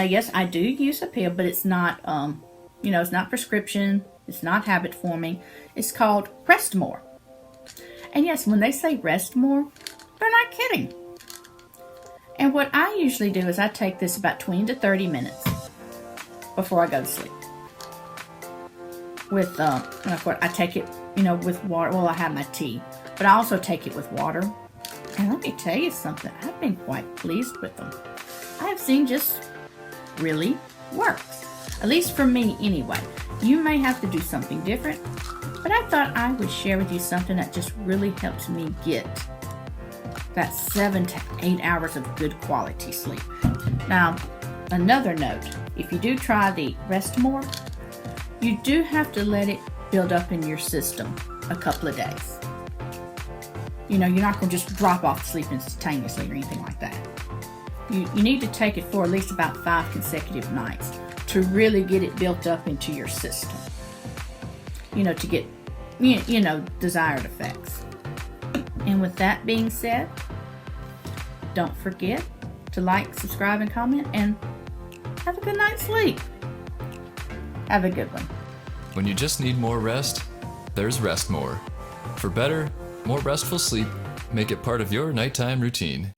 Now, yes, I do use a pill, but it's not, it's not prescription. It's not habit forming. It's called Rest More. And yes, when they say rest more, they're not kidding. And what I usually do is I take this about 20 to 30 minutes before I go to sleep. With, and of course, I take it, with water. Well, I have my tea, but I also take it with water. And let me tell you something. I've been quite pleased with them. I have seen just really works. At least for me, anyway. You may have to do something different, but I thought I would share with you something that just really helps me get that 7 to 8 hours of good quality sleep. Now, another note, if you do try the Rest More, you do have to let it build up in your system a couple of days. You're not going to just drop off to sleep instantaneously or anything like that. You need to take it for at least about 5 consecutive nights to really get it built up into your system. To get, desired effects. And with that being said, don't forget to like, subscribe, and comment, and have a good night's sleep. Have a good one. When you just need more rest, there's Rest More. For better, more restful sleep, make it part of your nighttime routine.